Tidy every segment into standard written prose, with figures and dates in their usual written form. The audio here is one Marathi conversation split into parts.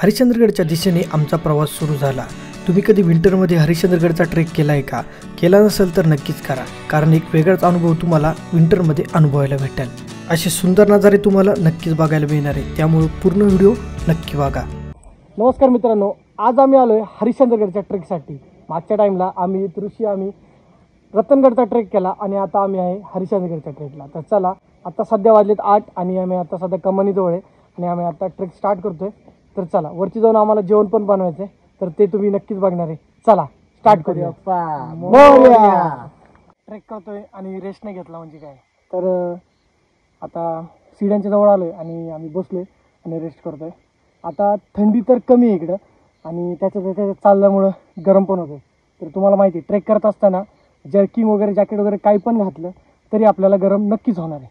हरिश्चंद्रगडच्या दिशेने आमचा प्रवास सुरू झाला। तुम्ही कधी विंटरमध्ये हरिश्चंद्रगडचा ट्रेक केलाय का? केला नसेल तर नक्कीच करा, कारण एक वेगळाच अनुभव तुम्हाला विंटरमध्ये अनुभवायला भेटेल। असे सुंदर नजारे तुम्हाला नक्कीच बघायला मिळणार आहे, त्यामुळे पूर्ण व्हिडिओ नक्की बघा। नमस्कार मित्रांनो, आज आम्ही आलोय हरिश्चंद्रगडच्या ट्रेकसाठी। मागच्या टाइमला आम्ही रतनगडचा ट्रेक केला आणि आता आम्ही आहे हरिश्चंद्रगडच्या ट्रेकला। तर चला, आता सध्या वाजलेत 8 आणि आम्ही आता सध्या कमानीजवळ आहे आणि आम्ही आता ट्रेक स्टार्ट करतोय। तर चला, वरती जाऊन आम्हाला जेवण पण बनवायचं आहे, तर ते तुम्ही नक्कीच बघणार आहे। चला स्टार्ट करूया। ट्रेक करतोय आणि रेस्ट नाही घेतला म्हणजे काय, तर आता सीड्यांच्या जवळ आलोय आणि आम्ही बसलोय आणि रेस्ट करतोय। आता थंडी तर कमी आहे इकडं आणि त्याच्यात चालल्यामुळं गरम पण होतं। तर तुम्हाला माहिती आहे, ट्रेक करत असताना जर्किंग वगैरे जॅकेट वगैरे काही पण घातलं तरी आपल्याला गरम नक्कीच होणार आहे।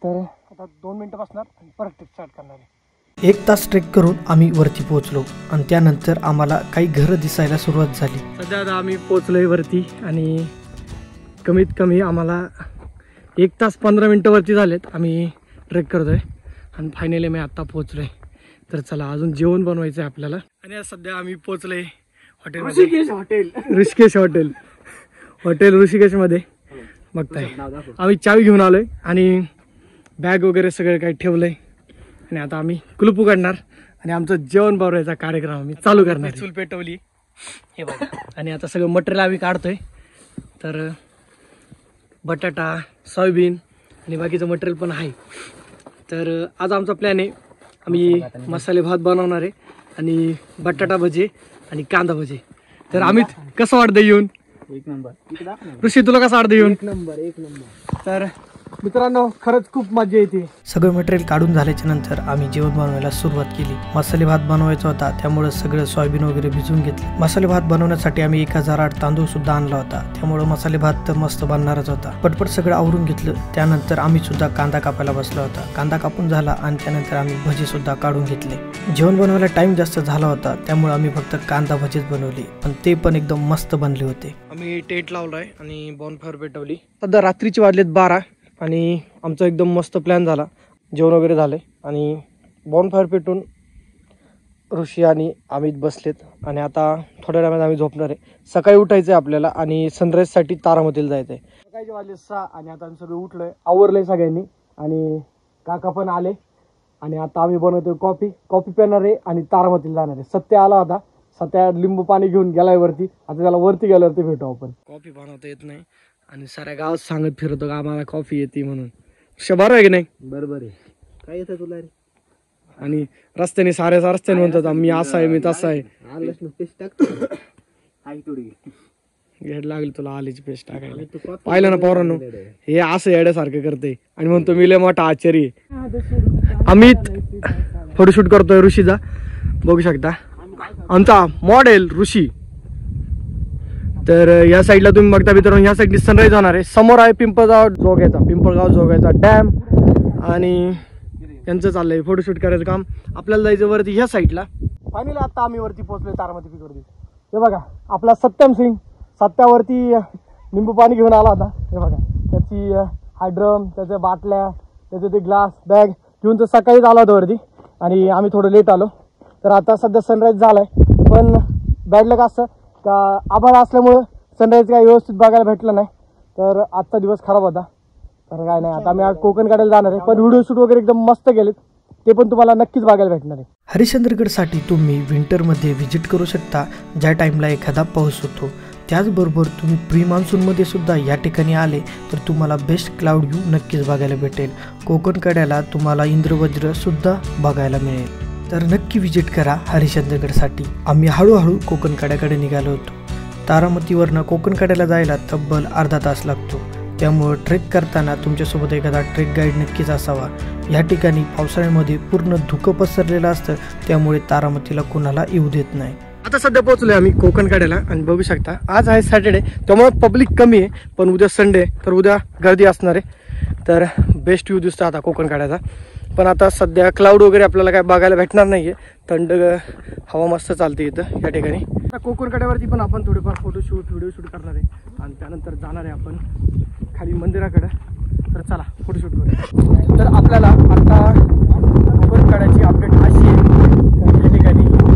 तर आता 2 मिनिटं बसणार आणि परत ट्रेक स्टार्ट करणार आहे। 1 तास ट्रेक करून आम्ही वरती पोहोचलो आणि त्यानंतर आम्हाला काही घरं दिसायला सुरुवात झाली। सध्या आता आम्ही पोहोचलोय वरती आणि कमीत कमी आम्हाला 1 तास 15 मिनटं वरती झालेत आम्ही ट्रेक करतोय आणि फायनली मी आत्ता पोहोचलोय। तर चला, अजून जेवण बनवायचं आहे आपल्याला। आणि सध्या आम्ही पोहोचलोय ऋषिकेश हॉटेल ऋषिकेशमध्ये। बघताय, आम्ही चावी घेऊन आलोय आणि बॅग वगैरे सगळं काही ठेवलंय आणि आता आम्ही कुलूप उघडणार आणि आमचं जेवण बनवायचा कार्यक्रम आम्ही चालू करणार। चूल पेटवली हे बघा आणि आता सगळं मटेरियल आम्ही काढतोय। तर बटाटा, सोयाबीन आणि बाकीचं मटेरियल पण आहे। तर आज आमचा प्लॅन आहे, आम्ही मसाले भात बनवणार आहे आणि बटाटा भजी आणि कांदा भजी। तर अमित, कसं वाटतं येऊन? 1 नंबर। ऋषी, तुला कसं वाटतं येऊन? 1 नंबर। तर मित्रांनो, खरंच खूप मजा येते। सगळं मटेरियल काढून झाल्याच्या नंतर आम्ही जेवण बनवायला सुरुवात केली। मसाले भात बनवायचा होता, त्यामुळे सगळं सोयाबीन वगैरे भिजवून घेतलं। मसाले भात बनवण्यासाठी आम्ही 1008 तांदूळ सुद्धा आणला होता, त्यामुळे मसाले भात तर मस्त बनणारच होता। पटपट सगळं आवरून घेतलं, त्यानंतर आम्ही सुद्धा कांदा कापायला बसला होता। कांदा कापून झाला आणि त्यानंतर आम्ही भजी सुद्धा काढून घेतले। जेवण बनवायला टाइम जास्त झाला होता, त्यामुळे आम्ही फक्त कांदा भजीच बनवली, पण ते पण एकदम मस्त बनले होते। आम्ही टेंट लावलाय आणि बॉनफायर पेटवली। सध्या रात्रीचे वाजलेत 12 आणि आमचा एकदम मस्त प्लॅन झाला। जेवण वगैरे झाले आणि बॉनफायर पेटून ऋषी आणि अमित बसलेत आणि आता थोड्या वेळात आम्ही झोपणार आहे। सकाळी उठायचं आहे आपल्याला आणि सनराईजसाठी तारामतीला जायचं आहे। सकाळचे वाजले 6 आणि आता आम्ही सगळं उठलोय, आवरलंय सगळ्यांनी आणि काका पण आले आणि आता आम्ही बनवतोय कॉफी पिणार आहे आणि तारामतीला जाणार आहे। सत्य आला होता, सत्या लिंबू पाणी घेऊन गेलाय वरती, आता त्याला वरती गेल्यावरती भेटू आपण। कॉफी बनवता येत नाही आणि साऱ्या गावात सांगत फिरतो का आम्हाला कॉफी येते म्हणून। शबार आहे की नाही? बरोबर आहे। काय येतं तुला रे? आणि रस्त्याने साऱ्या रस्त्याने म्हणतात मी असा आहे, मी तसा आहे। पेस्ट टाकतो आई थोडी घेड लागली तुला आल्याची पेस्ट टाकायला। पाहिलं ना पोरांनो, हे असं येड्यासारखं करते आणि म्हणतो मी लय मोठा आचार्य आहे। अमित फोटोशूट करतोय ऋषीचा, बघू शकता आमचा मॉडेल ऋषी। तर या साईडला तुम्ही बघता मित्रांनो, या साईडनी सनराईज होणार आहे। समोर आहे पिंपळगाव जोगायचा डॅम आणि त्यांचं चाललंय फोटोशूट करायचं काम। आपल्याला जायचं वरती ह्या साईडला। फायनली आता आम्ही वरती पोहोचलोय तारामती पीक वरती। हे बघा, आपला सत्यम सिंग सत्यावरती लिंबू पाणी घेऊन आला होता। हे बघा, त्याची हा ड्रम, त्याच्या बाटल्या, त्याचे ते ग्लास बॅग घेऊन तर सकाळीच आला होता वरती आणि आम्ही थोडं लेट आलो। तर आता सध्या सनराईज झालाय, पण बॅड लक असं का आभाळ असल्यामुळं सनराईज काही व्यवस्थित बघायला भेटलं नाही, तर आजचा दिवस खराब होता। तर काय नाही, आता आम्ही आज कोकण काढायला जाणार आहे, पण व्हिडिओ शूट वगैरे एकदम मस्त गेलेत, ते पण तुम्हाला नक्कीच बघायला भेटणार आहे। हरिश्चंद्रगडसाठी तुम्ही विंटरमध्ये व्हिजिट करू शकता, ज्या टाईमला एखादा पाऊस होतो। त्याचबरोबर तुम्ही प्री मान्सूनमध्ये सुद्धा या ठिकाणी आले तर तुम्हाला बेस्ट क्लाउड व्ह्यू नक्कीच बघायला भेटेल। कोकण कड्याला तुम्हाला इंद्रवज्र सुद्धा बघायला मिळेल, तर नक्की व्हिजिट करा हरिश्चंद्रगडसाठी। आम्ही हळूहळू कोकण कड्याकडे निघालो होतो। तारामतीवरनं कोकण कड्याला जायला तब्बल अर्धा तास लागतो, त्यामुळे ट्रेक करताना तुमच्यासोबत एखादा ट्रेक गाईड नक्कीच असावा। या ठिकाणी पावसाळ्यामध्ये पूर्ण धुकं पसरलेलं असतं, त्यामुळे तारामतीला कुणाला येऊ देत नाही। आता सध्या पोहोचलोय आम्ही कोकण कड्याला आणि बघू शकता आज आहे सॅटर्डे, त्यामुळे पब्लिक कमी आहे, पण उद्या संडे तर उद्या गर्दी असणार आहे। तर बेस्ट व्ह्यू दिसतो आता कोकण कड्याचा, पण आता सध्या क्लाउड वगैरे आपल्याला काय बघायला भेटणार नाहीये। थंड हवा मस्त चालते इथं या ठिकाणी। आता कोकण कड्यावरती पण आपण थोडेफार व्हिडिओ शूट करणार आहे आणि त्यानंतर जाणार आहे आपण खाली मंदिराकडे। तर चला फोटोशूट करूया। तर आपल्याला आता कोकण कड्याची अपडेट अशी आहे, या ठिकाणी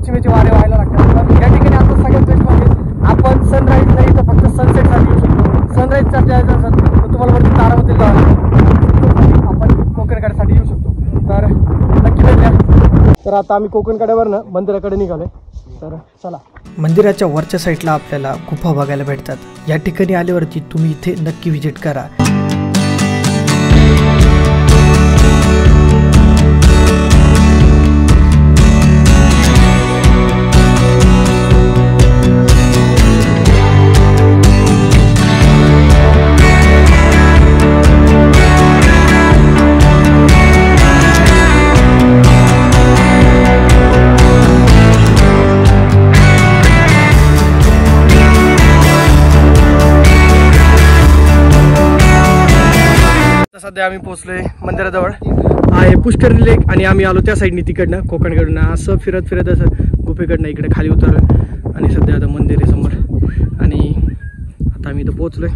पश्चिमेचे वारे व्हायला लागतात. तर या ठिकाणी आता सगळ्यात बेस्ट म्हणजे आपण सनराईज नाही तर फक्त सनसेटसाठी येऊ शकतो. सनराईजसाठी जायचं असेल तर तुम्हाला वरती तारामती जावं लागतं. आपण कोकणकड्यासाठी येऊ शकतो. तर नक्की भेटूया. तर आता आम्ही कोकणकड्यावरनं मंदिराकडे निघालोय. तर चला. मंदिराच्या वरच्या साईडला आपल्याला गुफा बघायला भेटतात. या ठिकाणी आल्यावरती तुम्ही इथे नक्की व्हिजिट करा. सध्या आम्ही पोहोचलोय मंदिराजवळ. आहे पुष्करणी लेक आणि आम्ही आलो त्या साईडनी तिकडनं कोकणकडनं असं फिरत फिरत असं गुफेकडनं इकडे खाली उतरलो आणि सध्या आता मंदिर आहे समोर आणि आता आम्ही इथं पोहोचलोय.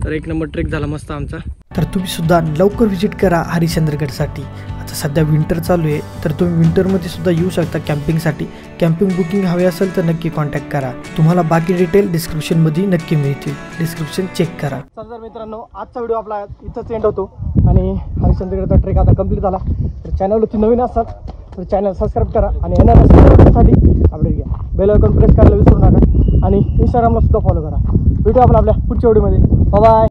तर एक नंबर ट्रेक झाला मस्त आमचा. तर तुम्ही सुद्धा लवकर व्हिजिट करा हरिश्चंद्रगडसाठी. आता सध्या विंटर चालू आहे तर तुम्ही विंटरमध्ये सुद्धा येऊ शकता कॅम्पिंगसाठी. कॅम्पिंग बुकिंग हवे असेल तर नक्की कॉन्टॅक्ट करा. तुम्हाला बाकी डिटेल डिस्क्रिप्शनमध्ये नक्की मिळतील. डिस्क्रिप्शन चेक करा. तर मित्रांनो आजचा व्हिडिओ आपला इथंच एंड होतो आणि हरिश्चंद्रगडचा ट्रेक आता कंप्लीट झाला. तर चॅनलवरती नवीन असाल तर चॅनल सबस्क्राईब करा आणि येणाऱ्यासाठी अपडेट घ्या. बेल आयकॉन प्रेस करायला विसरू नका आणि इंस्टाग्रामला सुद्धा फॉलो करा. भेटू आपण आपल्या पुढच्या व्हिडिओमध्ये. बाय.